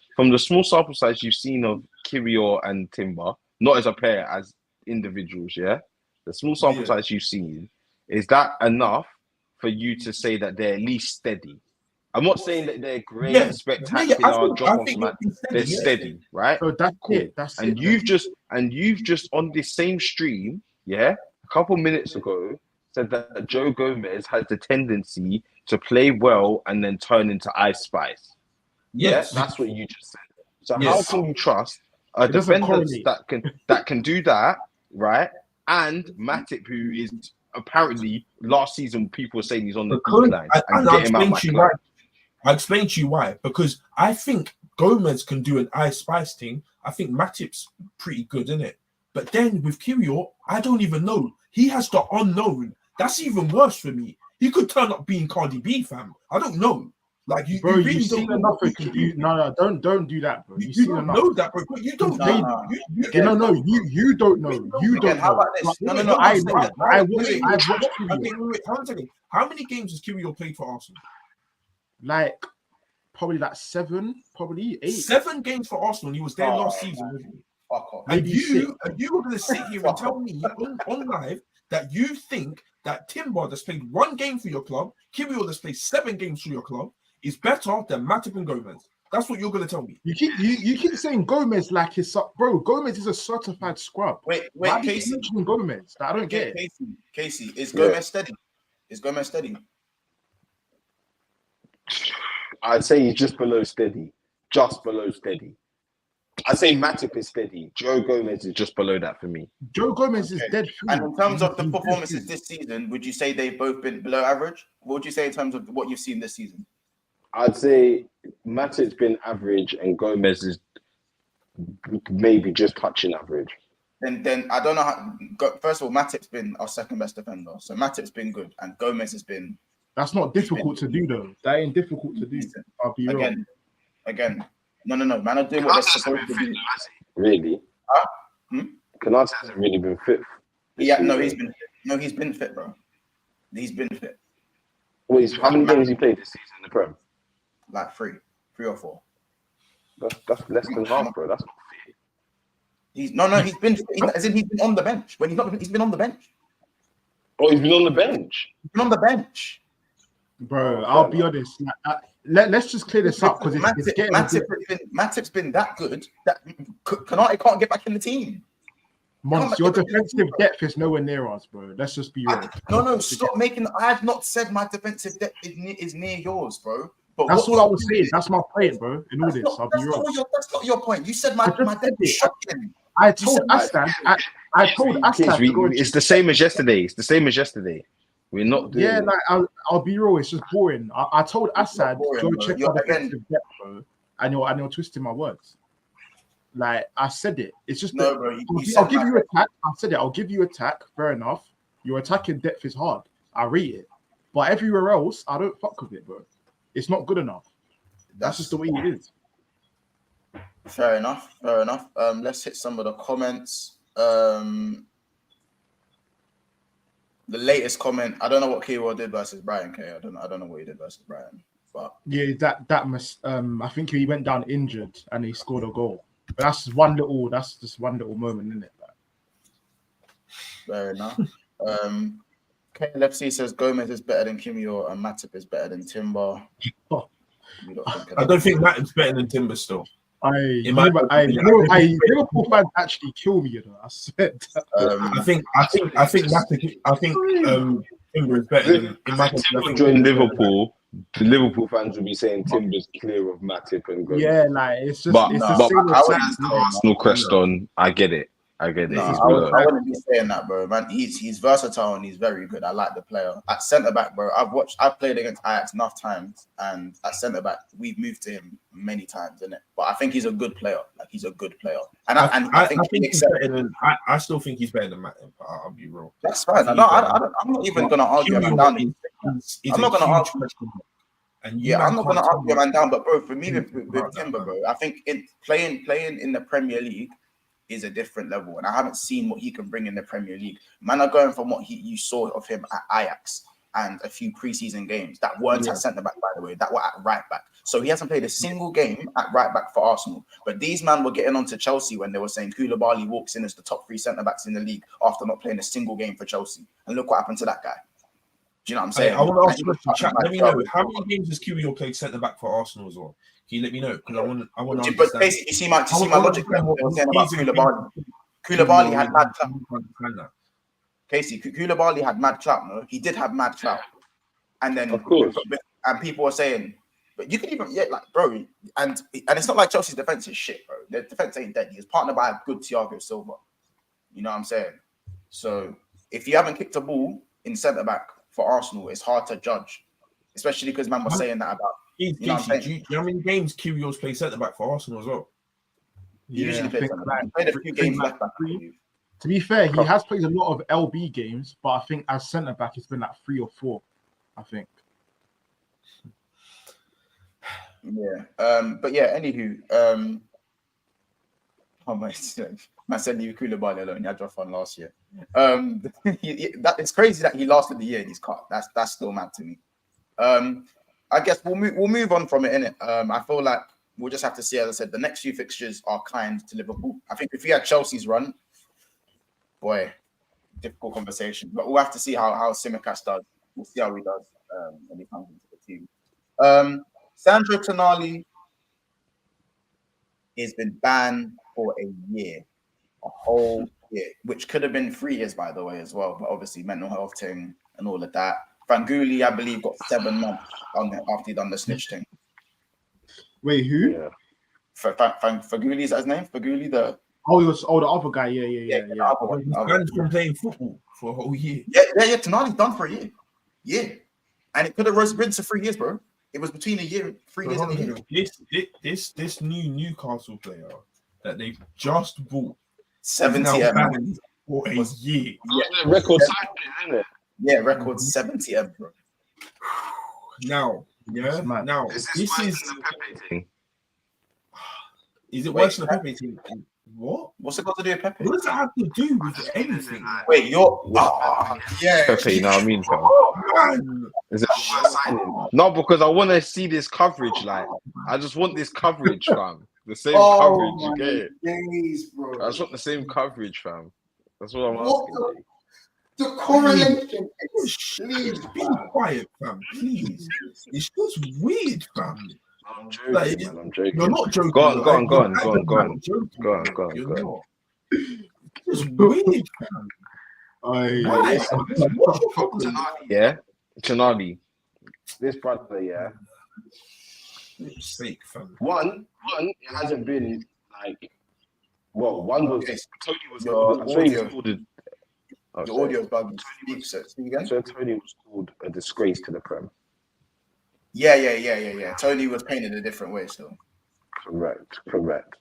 of Kyrgios and Timber, not as a pair, as individuals, yeah. The small sample size you've seen, is that enough for you to say that they're at least steady? I'm not saying that they're great, spectacular, drop off, man. They're steady, right? So that's it. That's and it. You've just on this same stream, yeah, a couple minutes ago, said that Joe Gomez has the tendency to play well and then turn into Ice Spice. Yes, that's what you just said. So how can you trust a doesn't defender correlate. that can do that, right? And Matip, who is apparently last season people were saying he's on the decline, and get him out my club. I'll explain to you why. Because I think Gomez can do an Ice Spice thing. I think Matip's pretty good, isn't it? But then with Kyrgios, I don't even know. He has the unknown. That's even worse for me. He could turn up being Cardi B, fam. I don't know. Like you, bro, you really you've seen enough. No, don't do that, bro. You don't know that, bro. You don't know. You don't know. You don't How know. about this? No. I know. I've watched Kyrgios. How many games has Kyrgios played for Arsenal? Like probably like 7, probably 8. 7 games for Arsenal. And he was there last season, wasn't he? Fuck off. And you were going to sit here and tell me on live that you think that Timber that's played 1 game for your club, Kyrgios that's played 7 games for your club, is better than Matip and Gomez. That's what you're going to tell me. You keep saying Gomez like his bro. Gomez is a certified scrub. Wait, Casey. Gomez. I don't get it. Casey, is Gomez steady? Is Gomez steady? I'd say he's just below steady. Just below steady. I'd say Matip is steady. Joe Gomez is just below that for me. Joe Gomez is dead. And in terms of the performances this season, would you say they've both been below average? What would you say in terms of what you've seen this season? I'd say Matip's been average and Gomez is maybe just touching average. Then I don't know how. First of all, Matip's been our second best defender, so Matip's been good, and Gomez has been. That's not difficult to do, though. That ain't difficult to do. I'll be again. No. Man, I'm doing what they're supposed to do. Really? Canate hasn't really been fit. Yeah, no, he's been. No, he's been fit, bro. He's been fit. Wait, how many games has he played this season in the Prem? Like 3 or 4. That's less than half, bro. That's not fit. He's been. As in, he's been on the bench. When he's not, he's been on the bench. Oh, he's been on the bench. He's been on the bench. Bro, I'll be honest. Let's just clear this up because it's getting. Matip's been that good that Canate can't get back in the team. Mons, your defensive depth is nowhere near us, bro. Let's just be real. No, stop making. I have not said my defensive depth is near yours, bro. But that's all I was saying. That's my point, bro. In all this, I'll be real. That's not your point. You said my depth is shocking. I told Aslan. It's the same as yesterday. It's the same as yesterday. We're not doing it. Like I'll be real. It's just boring. I told Assad go check out the defensive depth, bro, and you're twisting my words. Like I said it. It's just no, bro. I'll give you attack. I said it. I'll give you attack. Fair enough. Your attacking depth is hard. I rate it. But everywhere else, I don't fuck with it, bro. It's not good enough. That's just the way it is. Fair enough. Let's hit some of the comments. The latest comment. I don't know what Keyword did versus Brian K. I don't know what he did versus Brian. But yeah, that must. I think he went down injured and he scored a goal. But that's just one little moment, isn't it? Fair enough. KLFC says Gomez is better than Kyrgios and Matip is better than Timber. I don't think Matip's better than Timber still. Liverpool fans actually kill me, you know. I said. I think Timber is better than. If Timber joined Liverpool, the Liverpool fans will be saying Timber's clear of Matip and Gomez. Yeah, like it's just. But the Arsenal crest on. I get it. I get it. No, He's I good. wouldn't be saying that, bro. Man, he's versatile and he's very good. I like the player. At centre back, bro, I've played against Ajax enough times, and at centre back, we've moved to him many times, innit? But I think he's a good player. Like he's a good player, and I think he's better than. I still think he's better than Matt. I'll be real. That's fine. I'm not even gonna argue him down. I'm not gonna argue. I'm not gonna argue him down. But bro, for me with Timber, bro, I think playing in the Premier League is a different level, and I haven't seen what he can bring in the Premier League. Man are going from what you saw of him at Ajax and a few preseason games that weren't at centre back, by the way, that were at right back. So he hasn't played a single game at right back for Arsenal. But these men were getting on to Chelsea when they were saying Koulibaly walks in as the top 3 centre backs in the league after not playing a single game for Chelsea. And look what happened to that guy. Do you know what I'm saying? I want to ask you a question. Chat, let me know how many games has Koulibaly played centre back for Arsenal as well. Can you let me know? Because I want to understand. But basically, you see my logic. They were saying about Koulibaly. Koulibaly had mad clout. Casey, Koulibaly had mad clout, no? He did have mad clout. And then, of course, and people were saying, but you could even, bro, and it's not like Chelsea's defense is shit, bro. Their defense ain't dead. He's partnered by a good Thiago Silva. You know what I'm saying? So if you haven't kicked a ball in centre back for Arsenal, it's hard to judge, especially because man was saying that about. Do you know how many games Kyrgios played centre back for Arsenal as well? He usually plays played a few games left back. To be fair, he has played a lot of LB games, but I think as centre back, it's been like 3 or 4. I think. Yeah. But yeah. Anywho, oh my, man said leave Koulibaly alone. He had your fun last year. It's crazy that he lasted the year and he's cut. That's still mad to me. I guess we'll move on from it, innit? I feel like we'll just have to see. As I said, the next few fixtures are kind to Liverpool. I think if we had Chelsea's run, boy, difficult conversation. But we'll have to see how Tsimikas does. We'll see how he does when he comes into the team. Sandro Tonali has been banned for a year, a whole year, which could have been 3 years, by the way, as well. But obviously, mental health thing and all of that. Fanguli, I believe, got 7 months after he done the snitch thing. Wait, who? Yeah. Fanguli, is that his name? Fanguli, the the other guy. Yeah. The other one. He's been playing football for a whole year. Yeah. Tonali's done for a year. Yeah, and it could have been to 3 years, bro. It was between a year, 3 years, and a year. This new Newcastle player that they just bought 70 M for a year. Yeah, record signing, isn't it? Yeah, record 70 M, bro. Now, is this worse than the Pepe thing? Is it worse than the Pepe thing? What? What's it got to do with Pepe? What does it have to do with anything? Wait, Pepe, you know what I mean, fam? Man. Is it signing? No, because I want to see this coverage. Like, I just want this coverage, fam. The same coverage, you get it? Days, bro. I just want the same coverage, fam. That's what I'm asking. The correlation. Please be quiet, fam. Please. It's just weird, fam. I'm joking, man. I'm joking. You're not joking. Go on. Go on. It's weird, fam. Why? What's your problem? Yeah, Tonali. This brother, yeah. Sake, fam. One, it hasn't been like. Well, one was Tony was. Your audio is bugging. Speak again. So Tony was called a disgrace to the Prem. Yeah. Tony was painted a different way still. Correct.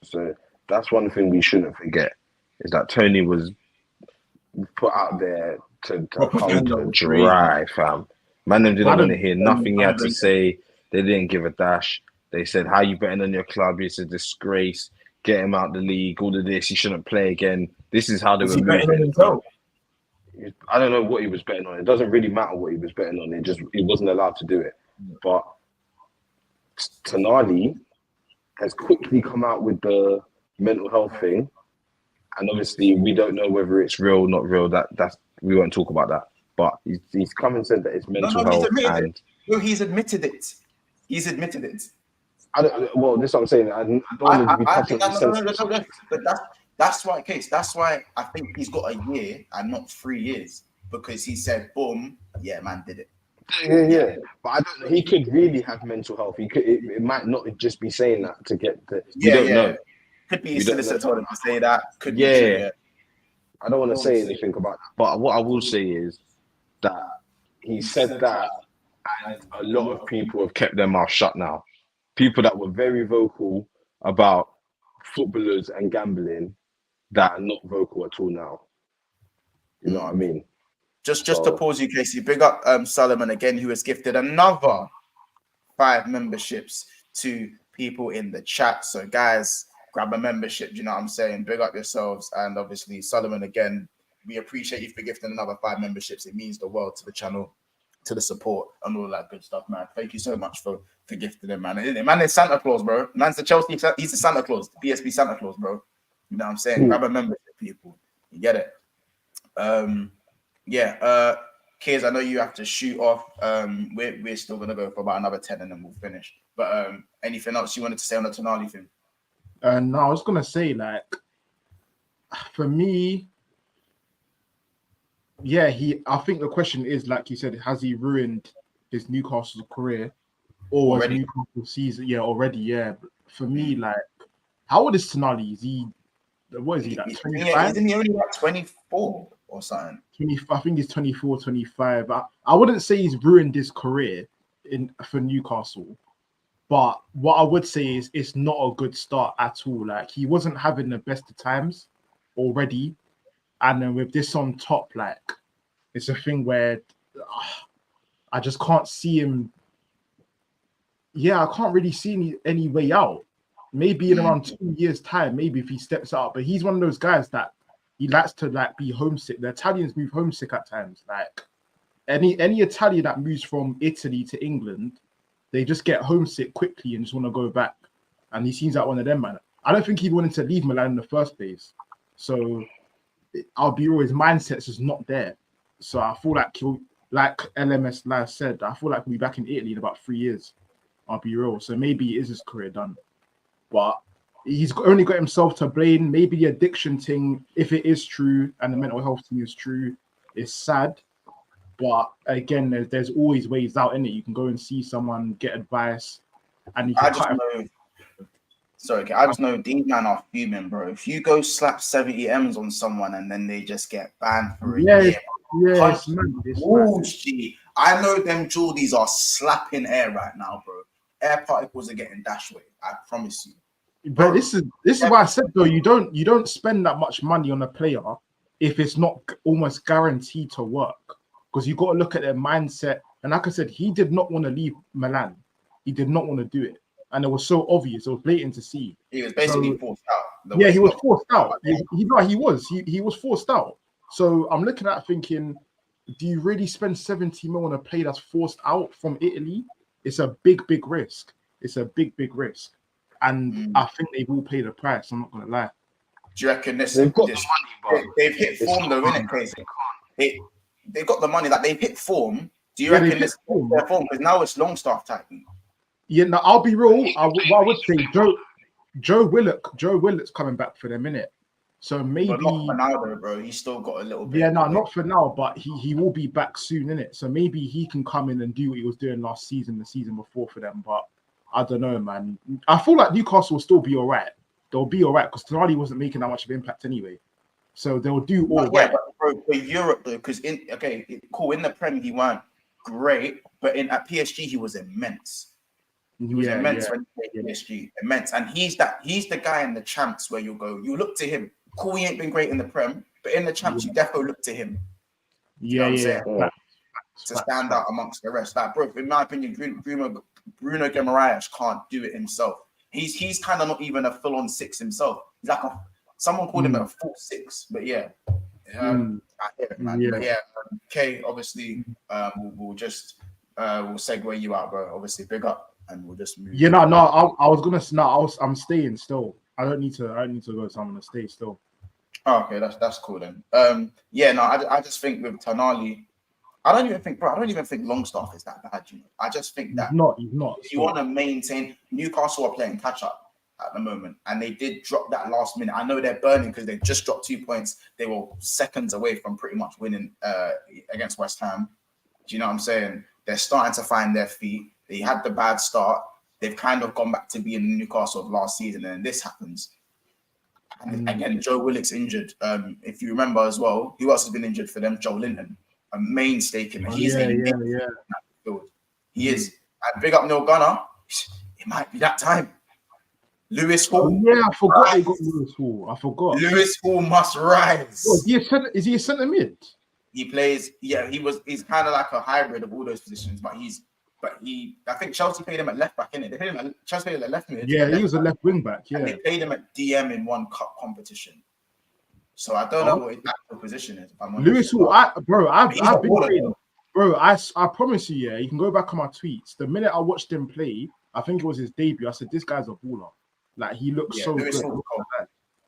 So that's one thing we shouldn't forget is that Tony was put out there to come to dry, fam. Man, them didn't want to hear nothing he had to say. They didn't give a dash. They said, "How you betting on your club? It's a disgrace. Get him out the league. All of this. He shouldn't play again." This is how they were moving. I don't know what he was betting on. It doesn't really matter what he was betting on. He wasn't allowed to do it. But Tonali has quickly come out with the mental health thing, and obviously we don't know whether it's real, not real. That's we won't talk about that. But he's come and said that it's mental health, and he's admitted it. He's admitted it. Well, this is what I'm saying. I don't want to be touching on but that's why, Case. That's why I think he's got a year and not 3 years, because he said, "Boom, yeah, man, did it." Yeah. But I don't know. He could really have mental health. He could. It might not just be saying that to get the. We don't know. Could be his solicitor told him to say that. Could be. I don't want to say anything about that. But what I will say is that he said that, and a lot of people have kept their mouth shut now. People that were very vocal about footballers and gambling that are not vocal at all now. You know what I mean? Just to pause you, Casey. Big up Solomon again, who has gifted another 5 memberships to people in the chat. So, guys, grab a membership. Do you know what I'm saying? Big up yourselves. And obviously, Solomon, again, we appreciate you for gifting another 5 memberships. It means the world to the channel, to the support, and all that good stuff, man. Thank you so much for gifting him, man. Man is Santa Claus, bro. Man's the Chelsea. He's the Santa Claus, the PSP Santa Claus, bro. You know what I'm saying? Grab a membership, people. You get it? Kids, I know you have to shoot off. We're still gonna go for about another 10 and then we'll finish. But anything else you wanted to say on the Tonali thing? No, I was gonna say, like, for me, yeah, I think the question is, like you said, has he ruined his Newcastle career or his Newcastle season? Yeah, already, yeah. But for me, like, how old is Tonali? Is he, what is he, like 25? Isn't he only like 24 or something? I think he's 24, 25. I wouldn't say he's ruined his career for Newcastle. But what I would say is it's not a good start at all. Like, he wasn't having the best of times already. And then with this on top, like, it's a thing where I just can't see him. Yeah, I can't really see any way out. Maybe in around 2 years' time, maybe if he steps out. But he's one of those guys that he likes to, like, be homesick. The Italians move homesick at times. Like, any Italian that moves from Italy to England, they just get homesick quickly and just want to go back. And he seems like one of them, man. I don't think he wanted to leave Milan in the first place. So I'll be real, his mindset's just not there. So I feel like like LMS Live said, I feel like he'll be back in Italy in about 3 years. I'll be real. So maybe it is his career done. But he's only got himself to blame. Maybe the addiction thing, if it is true, and the mental health thing is true, is sad. But again, there's always ways out in it. You can go and see someone, get advice, and you can I just know these men are fuming, bro. If you go slap 70 M's on someone and then they just get banned for a year, it's mad. I know them Geordies are slapping air right now, bro. Air particles are getting dashed away. I promise you. But this is why I said, though, you don't spend that much money on a player if it's not almost guaranteed to work, because you got to look at their mindset. And like I said, he did not want to leave Milan. He did not want to do it. And it was so obvious. It was blatant to see. He was basically forced out. Yeah, he was forced out. He was forced out. So I'm looking at thinking, do you really spend 70 mil on a player that's forced out from Italy? It's a big risk. It's a big risk. And I think they've all paid the price. I'm not going to lie. Do you reckon they've got the money, but they've hit form, though, isn't it, crazy? They've got the money that they've hit form. Do you reckon this is their form? Because now it's Longstaff typing. Yeah, no, I'll be real. What I would say, Joe Willock's coming back for them, innit? So maybe but not for now, though, bro. He's still got a little bit. Yeah, no, not for now, but he will be back soon, innit? So maybe he can come in and do what he was doing last season, the season before for them. But I don't know, man. I feel like Newcastle will still be all right. They'll be all right because Tonali wasn't making that much of an impact anyway. So they'll do all right. Yeah, but bro, for Europe, though, because in the Prem he weren't great, but at PSG he was immense. He was immense when he played PSG, immense, and he's the guy in the champs where you look to him. Cool, he ain't been great in the Prem, but in the champs you definitely look to him. You know what I'm saying? To stand out amongst the rest. Like, bro, in my opinion, Bruno Guimaraes can't do it himself. He's kind of not even a full-on 6 himself. He's like someone called him a full 6, but yeah. I hear it, man. But yeah, okay, obviously, we'll just we'll segue you out, bro. Obviously, big up, and we'll just move. Yeah, I'm staying still. I don't need to go, so I'm gonna stay still. Oh, okay, that's cool then. I just think with Tonali, I don't even think Longstaff is that bad. You know, I just think that he's not. If you want to maintain, Newcastle are playing catch up at the moment, and they did drop that last minute. I know they're burning because they just dropped 2 points. They were seconds away from pretty much winning against West Ham. Do you know what I'm saying? They're starting to find their feet. They had the bad start. They've kind of gone back to being the Newcastle of last season, and this happens. And again, Joe Willock's injured. If you remember as well, who else has been injured for them? Joe Linton, a main stake in it. He is He is. And big up Neil Gunner. It might be that time. Lewis Hall. Oh, yeah, I forgot they got Lewis Hall. I forgot. Lewis Hall must rise. Oh, is he a centre mid? He plays. Yeah, he's kind of like a hybrid of all those positions, but I think Chelsea paid him at left back, innit? They paid him Chelsea paid him at left mid. Yeah, he was a left wing back. Yeah, and they paid him at DM in one cup competition. So I don't know what his actual position is. Lewis Hall, I've been playing. Bro, I promise you, yeah, you can go back on my tweets. The minute I watched him play, I think it was his debut. I said, this guy's a baller. Like, he looks so good.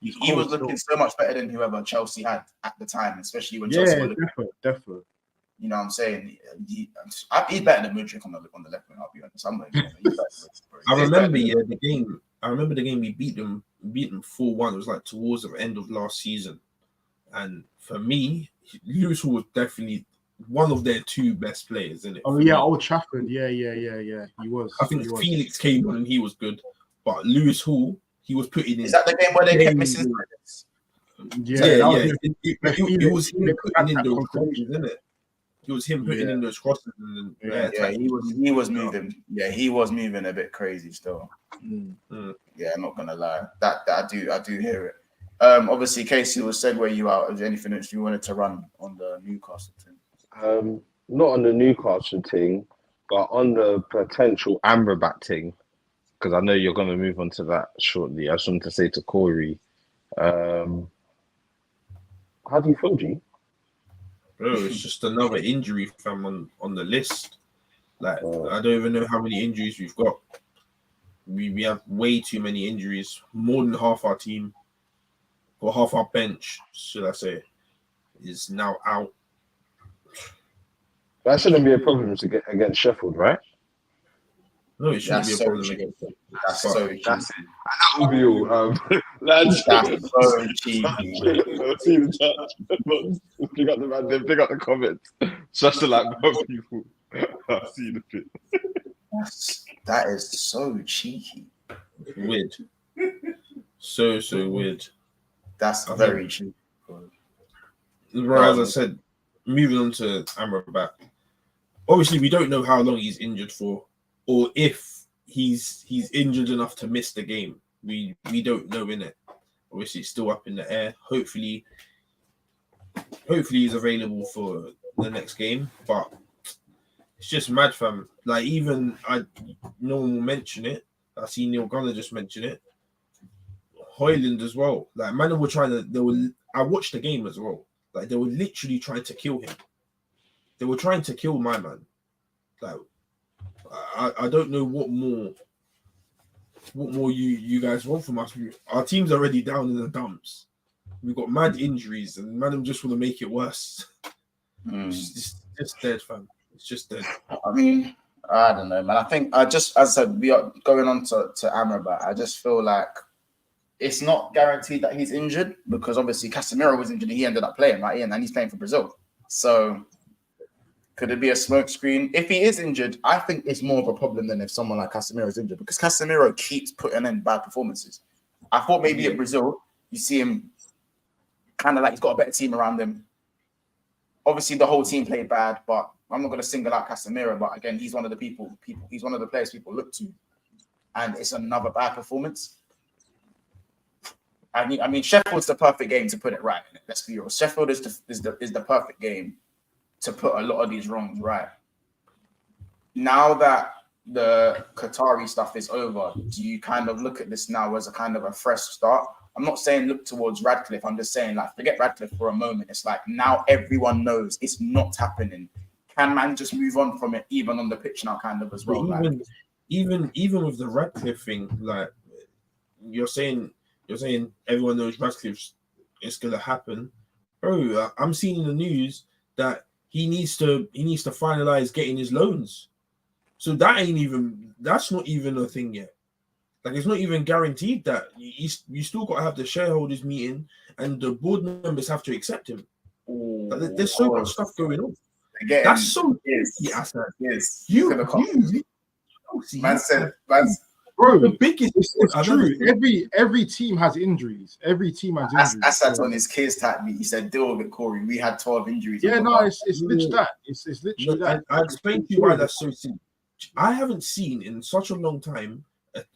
He was looking so much better than whoever Chelsea had at the time, especially when Chelsea were looking. Definitely. You know what I'm saying? He's better than Mudryk on the left wing. I'll be honest. I remember the game. I remember the game we beat them 4-1. It was like towards the end of last season, and for me, Lewis Hall was definitely one of their two best players, isn't it? Oh yeah, Old Trafford. Yeah. He was. I think Felix came on and he was good, but Lewis Hall, he was putting in. Is that the game where they kept missing? Yeah. It was him putting in those crosses, isn't it? It was him putting in those crosses. He was moving. Yeah, he was moving a bit crazy still. Yeah, I'm not gonna lie. That I do hear it. Obviously, Casey will segue you out. Is there anything else you wanted to run on the Newcastle thing? Not on the Newcastle thing, but on the potential Amrabat thing, because I know you're going to move on to that shortly. I just wanted to say to Corey, how do you feel, G? Bro, it's just another injury from on the list. Like, I don't even know how many injuries we've got. We have way too many injuries. More than half our team, or half our bench, should I say, is now out. That shouldn't be a problem to get against Sheffield, right? No, it shouldn't be a problem against them. That's so cheap. And that will be all. Lads, that's so cheap. See the chat. Pick up the man, pick up the comments. Just to like people. I see the bit. That is so cheeky. Weird. So weird. That's very cheap. As I said, moving on to Amrabat. Obviously, we don't know how long he's injured for, or if he's injured enough to miss the game. We don't know, innit? Obviously, it's still up in the air. Hopefully he's available for the next game. But it's just mad, fam. Like, even no one will mention it. I see Neil Gunner just mention it. Højlund as well. Like, man, I watched the game as well. Like, they were literally trying to kill him. They were trying to kill my man. Like, I don't know what more you guys want from us. Our team's already down in the dumps. We've got mad injuries, and man, just want to make it worse. It's just dead, fam. It's just dead. I mean, I don't know, man. I think as I said, we are going on to Amrabat. I just feel like it's not guaranteed that he's injured, because obviously Casemiro was injured and he ended up playing, right? And he's playing for Brazil. So could it be a smokescreen? If he is injured, I think it's more of a problem than if someone like Casemiro is injured, because Casemiro keeps putting in bad performances. I thought maybe at Brazil, you see him kind of like he's got a better team around him. Obviously, the whole team played bad, but I'm not going to single out Casemiro. But again, he's one of the he's one of the players people look to, and it's another bad performance. I mean, Sheffield's the perfect game to put it right. Let's be real. Sheffield is the perfect game to put a lot of these wrongs right. Now that the Qatari stuff is over, do you kind of look at this now as a kind of a fresh start? I'm not saying look towards Radcliffe. I'm just saying, like, forget Radcliffe for a moment. It's like now everyone knows it's not happening. Can man just move on from it, even on the pitch now, kind of as well? Even with the Radcliffe thing, like you're saying everyone knows Radcliffe is gonna happen, bro. I'm seeing in the news that he needs to finalize getting his loans. So that's not even a thing yet. Like, it's not even guaranteed that you still got to have the shareholders meeting and the board members have to accept him. Like, there's so much stuff going on. Again, that's so yes. Man said, bro, the biggest. it's I've true. ever seen. Every team has injuries. Every team has injuries. That's on his kids type beat. He said, "Deal with it, Corey. We had 12 injuries." Yeah, on the no, bar." it's literally that. It's literally that. I explained to you why that's so simple. I haven't seen in such a long time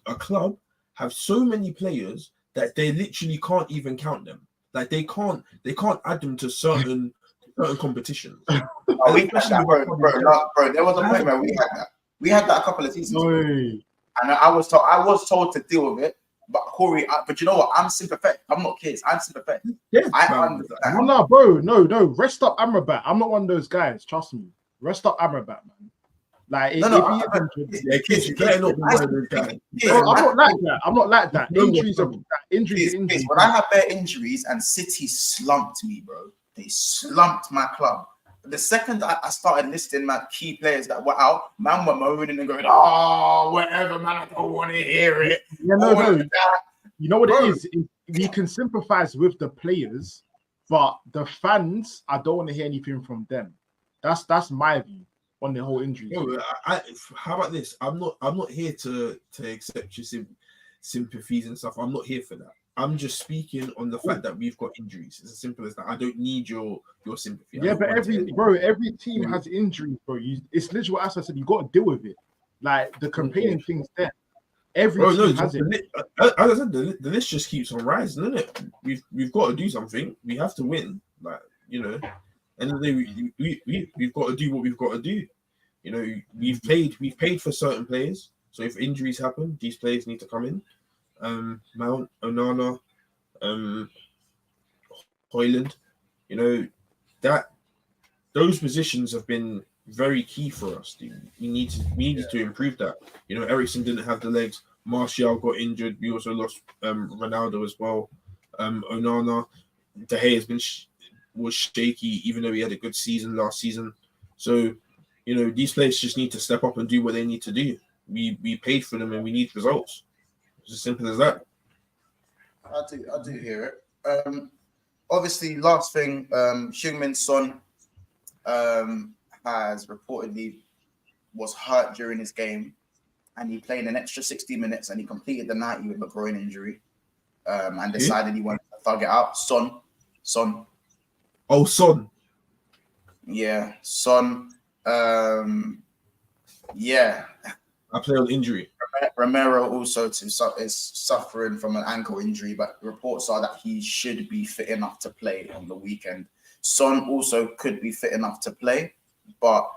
a club have so many players that they literally can't even count them. Like they can't add them to certain competitions. Oh, we had that, bro. There was a point where we had that. We had that a couple of seasons ago. And I was told to deal with it. But Corey, but you know what? I'm sympathetic. I'm not kids. I'm sympathetic. Yeah, I understand. No, bro. No. Rest up Amrabat. I'm not one of those guys. Trust me. Rest up Amrabat, man. Like, if he is injured, I'm not like that. I'm not like that. Injuries are injuries. When I had their injuries and City slumped me, bro. They slumped my club. The second I started listing my key players that were out, man were moaning and going, "Oh, whatever, man. I don't want to hear it." Yeah, no. You know what it is? We can sympathize with the players, but the fans, I don't want to hear anything from them. That's my view on the whole injury. No, how about this? I'm not here to accept your sympathies and stuff. I'm not here for that. I'm just speaking on the fact that we've got injuries. It's as simple as that. I don't need your sympathy. Yeah, but every team has injuries, bro. It's literally what I said. You got to deal with it. Like the complaining things there. Every team has it. As I said, the list just keeps on rising, isn't it? We've got to do something. We have to win. Like, you know, end of the day, we've got to do what we've got to do. You know, we've paid for certain players. So if injuries happen, these players need to come in. Mount, Onana, Hoyland, you know, those positions have been very key for us. We needed to improve that. You know, Eriksen didn't have the legs. Martial got injured. We also lost Ronaldo as well. Onana, De Gea was shaky, even though he had a good season last season. So, you know, these players just need to step up and do what they need to do. We paid for them and we need results. It's as simple as that. I do hear it. Obviously, last thing, Heung-min Son has reportedly was hurt during his game, and he played an extra 60 minutes, and he completed the 90 with a groin injury, and decided he wanted to thug it out. Son. Oh, Son. Yeah, Son. Yeah. I play on injury. Romero also is suffering from an ankle injury, but reports are that he should be fit enough to play on the weekend. Son also could be fit enough to play, but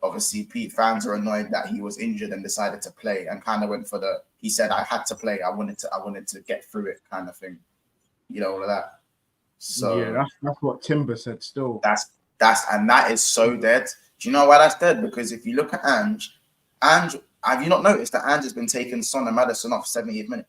obviously Pete fans are annoyed that he was injured and decided to play and kind of went for he said, I had to play. I wanted to get through it kind of thing. You know, all of that. So yeah, that's what Timber said still. That is so dead. Do you know why that's dead? Because if you look at Ange, have you not noticed that Ange has been taking Son and Maddison off 70th minute?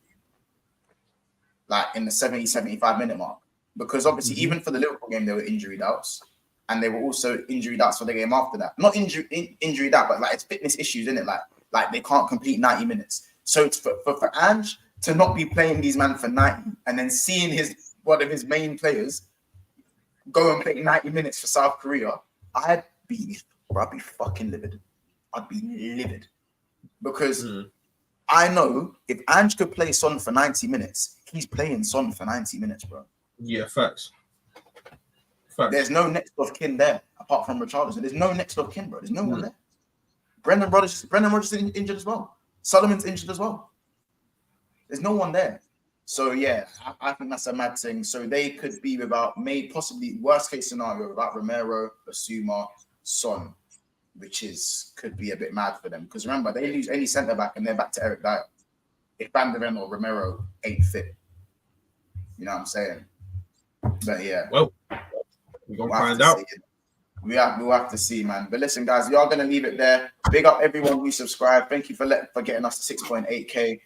Like in the 70, 75 minute mark. Because obviously, even for the Liverpool game, there were injury doubts. And they were also injury doubts for the game after that. Not injury doubt, but like it's fitness issues, isn't it? Like they can't complete 90 minutes. So it's for Ange to not be playing these men for 90 and then seeing one of his main players go and play 90 minutes for South Korea, I'd be fucking livid. I'd be livid. Because I know if Ange could play Son for 90 minutes, he's playing Son for 90 minutes, bro. Yeah, facts. There's no next of kin there apart from Richarlison. There's no next of kin, bro. There's no one there. Brendan Rodgers is injured as well. Solomon's injured as well. There's no one there. So yeah, I think that's a mad thing. So they could be without, possibly worst case scenario, without Romero, Basuma, Son, which could be a bit mad for them. Because remember, they lose any centre back and they're back to Eric Dyer. If Van der Ven or Romero ain't fit. You know what I'm saying? But yeah. Well, we're going to find out. We'll have to see, man. But listen, guys, we are going to leave it there. Big up everyone who subscribed. Thank you for getting us to 6.8K.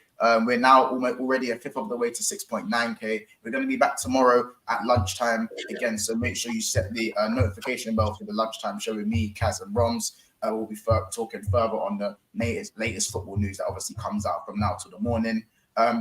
We're now already a fifth of the way to 6.9K. We're going to be back tomorrow at lunchtime again. So make sure you set the notification bell for the lunchtime show with me, Kaz, and Roms. We'll be talking further on the latest football news that obviously comes out from now till the morning.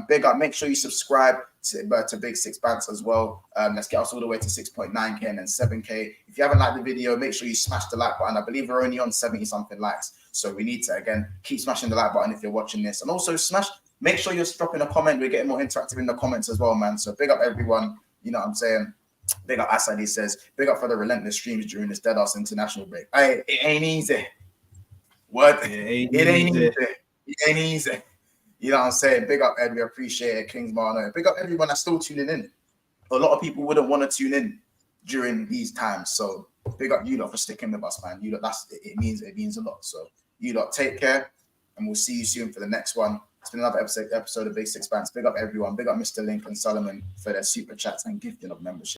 Big up, make sure you subscribe to Big Six Bants as well. Let's get us all the way to 6.9K and then 7K. If you haven't liked the video, make sure you smash the like button. I believe we're only on 70 something likes. So we need to, again, keep smashing the like button if you're watching this. And also smash Make sure you're dropping a comment. We're getting more interactive in the comments as well, man. So big up everyone. You know what I'm saying? Big up Asad, he says. Big up for the relentless streams during this dead-ass international break. It ain't easy. What? It ain't easy. It ain't easy. You know what I'm saying? Big up Ed, we appreciate it. Kings Marno. Big up everyone that's still tuning in. A lot of people wouldn't want to tune in during these times. So big up you lot for sticking with us, man. You lot, it means a lot. So you lot take care, and we'll see you soon for the next one. It's been another episode of Big Six Bands. Big up everyone. Big up Mr. Link and Solomon for their super chats and gifting of membership.